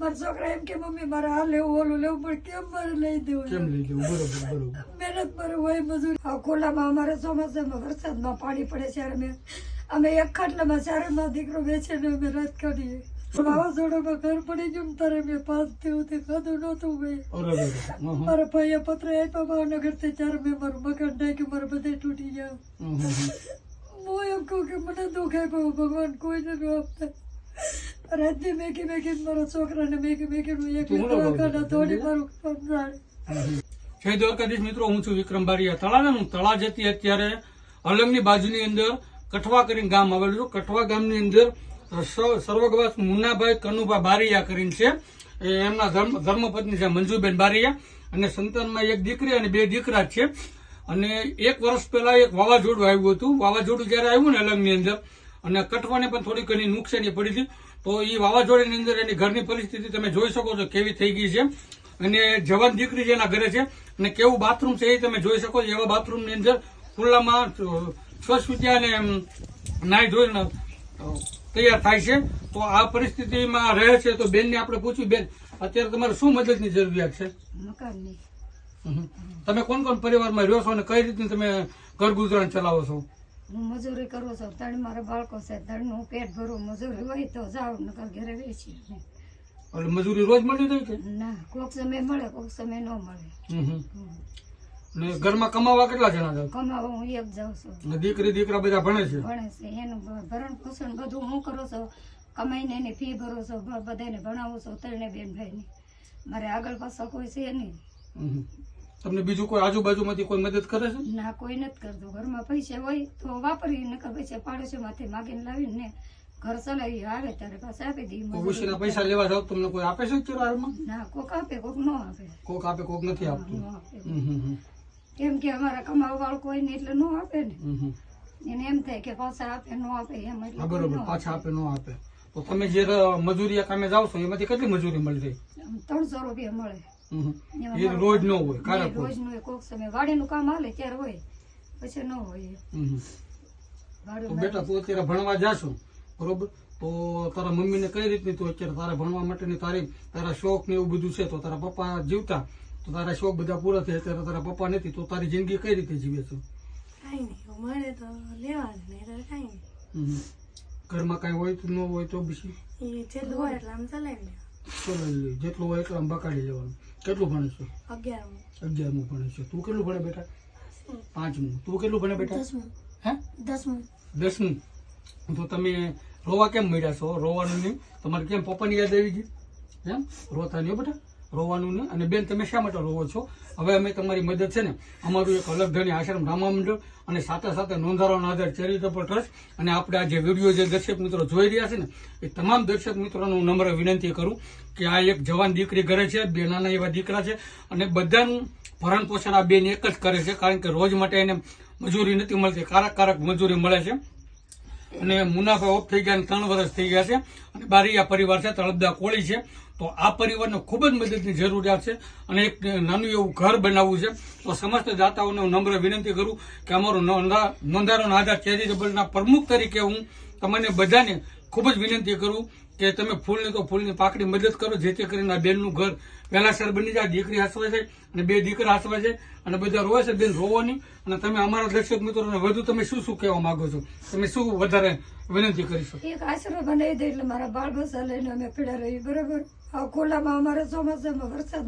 મારા છોકરા એમ કે મમ્મી મારે આ લેવું ઓલું લેવું પણ કેમ મારે લઈ દેવું મહેનત મારે હોય મજૂરી આ ખોલામાં અમારે ચોમાસામાં વરસાદમાં પાણી પડે ત્યારે અમે એક ખાટલામાં ચારેમાં દીકરો બેસે ને અમે રાત કાઢીએ વાવાઝોડામાં ઘર પડી ગયું તારે મેં 5 દિવસથી ખાધું નહોતું ભાઈ મારા ભાઈએ પત્ર આપ્યા ભાવનગર થી ત્યારે મેં મારું મકાન ઢાંક્યું મારે બધે તૂટી ગયા હું એમ કહું કે મને દુઃખ આપ્યું ભગવાન કોઈને ન આપતા રાજ્ય મેકી મારા છોકરાને મેકી હું એક દવાખાના દોડી મારું સમજાય જય દ્વારકાધીશ મિત્રો, હું છું વિક્રમ બારિયા. તળાજાનું તળા જતી અત્યારે અલંગની બાજુની અંદર કઠવા કરીને ગામ આવેલું છે. કઠવા ગામની અંદર સર્વગવાસ મુન્નાભાઈ કનુભા બારિયા કરીને છે. એમના ધર્મપત્ની છે મંજુબેન બારિયા અને સંતાનમાં એક દીકરી અને 2 દીકરા છે. અને 1 વર્ષ પહેલા એક વાવાઝોડું આવ્યું હતું. વાવાઝોડું જયારે આવ્યું ને અલંગની અંદર અને કઠવાને પણ થોડી ઘણી નુકસાની પડી હતી. તો એ વાવાઝોડાની અંદર એની ઘરની પરિસ્થિતિ તમે જોઈ શકો છો કેવી થઈ ગઈ છે. અને જવાન દીકરી જેના ઘરે છે અને કેવું બાથરૂમ છે એ તમે જોઈ શકો છો. એવા બાથરૂમની અંદર ખુલ્લામાં સ્વચ્છતા અને નાઈ ધોઈને તૈયાર થાય છે. તો આ પરિસ્થિતિમાં રહે છે. તો બેનને આપણે પૂછ્યું, બેન અત્યારે તમારે શું મદદની જરૂરિયાત છે? મકાનની. તમે કોણ પરિવારમાં રહ્યો છો અને કઈ રીતે તમે ઘર ગુજરાન ચલાવો છો? હું મજૂરી કરું છું. 3 મારા બાળકો છે. 3 નું પેટ ભરું. મજૂરી હોય તો જાવ નકર ઘરે બેસી. એટલે મજૂરી રોજ મળી જાય છે? ના, કોક સમય મળે કોક સમય ન મળે. ને ઘરમાં કમાવા કેટલા જણા જાવ? કમાવા હું એક જાઉં છું. દીકરા બધા ભણે છે? ભણે છે. એનું ભરણ પોષણ બધું હું કરું છું. કમાઈને એની ફી ભરું છું. બધાને ભણાવું છું. 3 બેન ભાઈને. મારે આગળ પાછળ કોઈ છે નહીં. તમને બીજું કોઈ આજુબાજુમાંથી કોઈ મદદ કરે છે? ના, કોઈ નથી કરતું. ઘરમાં પૈસા હોય તો વાપરી, નકર પૈસા પાડોશીમાંથી માગીને લાવીને ઘર ચલાવી આવે ત્યારે પાછા આપી દઈએ. ઓબીસીના પૈસા લેવા જાવ તમને કોઈ આપે છે અત્યારે હાલમાં? ના, કોક આપે કોક ન આપે. કોક આપે કોક નથી આપતું. કેમ કે અમારા કમાવા વાળું કોઈ ને એટલે ન આપે ને. એને એમ થાય કે પાછા આપે ન આપે એમ. એટલે બરોબર, પાછા આપે ન આપે. તો તમે જે મજૂરી કામે જાવ છો એમાંથી કેટલી મજૂરી મળી રહી? 300 રૂપિયા મળે. એ રોજ ન હોય? રોજ નું કોક સમય વાડીનું કામ હાલે ત્યારે હોય, પછી ન હોય. બેટા તું અત્યારે ભણવા જાશો બરોબર, તો તારા મમ્મીને કઈ રીતની તું અત્યારે તારા ભણવા માટેની તારા શોખ ને એવું બધું છે? તો તારા પપ્પા જીવતા તો તારા શોખ બધા પૂરા થયા, અત્યારે તારા પપ્પા નથી તો તારી જિંદગી કઈ રીતે જીવે છે? ઘરમાં કઈ હોય તો ન હોય તો પછી જેટલું હોય એટલે આમ ચલાવી જેટલું હોય એટલું આમ બકાડી લેવાનું. કેટલું ભણે છે? 11મું ભણે છે. તું કેટલું ભણે બેટા? 5મું. તું કેટલું ભણે બેટા? 10મું. તો તમે રોવા કેમ મળ્યા છો? રોવાનું નહીં? તમારે કેમ પપ્પાની યાદ આવી ગઈ? એમ રોતા નહીં બેટા, રોવાનું નહીં. અને બેન તમે શા માટે રોવો છો? હવે અમે તમારી મદદ છે ને, અમારું એક અલગધણી આશ્રમ રામા મંડળ અને સાથે નોંધારાનો આધાર ચેરિટેબલ ટ્રસ્ટ અને આપણે આ જે વિડીયો જે દર્શક મિત્રો જોઈ રહ્યા છે ને એ તમામ દર્શક મિત્રોને હું નમ્ર વિનંતી કરું કે આ એક જવાન દીકરી ઘરે છે, 2 નાના એવા દીકરા છે અને બધાનું ભરણ પોષણ આ બેન એક જ કરે છે. કારણ કે રોજ માટે એને મજૂરી નથી મળતી, કારક મજૂરી મળે છે. અને મુનાભાઈ ઓફ થઈ ગયા, 3 વર્ષ થઈ ગયા છે અને બારિયા પરિવાર છે, તળપદા કોળી છે. તો આ પરિવારને ખૂબ જ મદદની જરૂરિયાત છે અને એક નાનું એવું ઘર બનાવવું છે. તો સમસ્ત દાતાઓને હું નમ્ર વિનંતી કરું કે અમારું નોંધારાનો આધાર ચેરિટેબલના પ્રમુખ તરીકે હું તમને બધાને ખૂબ જ વિનંતી કરું કે તમે ફૂલની પાકડી મદદ કરો, જેથી કરીને આ બેનનું ઘર વહેલાસર બની જાય. દીકરી હસવે છે અને 2 દીકરા હસવે છે અને બધા રોવે છે. બેન રોવો નહીં. અને તમે અમારા દર્શક મિત્રોને વધુ તમે શું કહેવા માંગો છો? તમે શું વધારે વિનંતી કરીશું? એક આશરો બનાવી દે એટલે મારા બાળ બચ્ચા લઈને અમે પીડા રહી. બરાબર. આ ખોલામાં અમારે ચોમાસામાં વરસાદ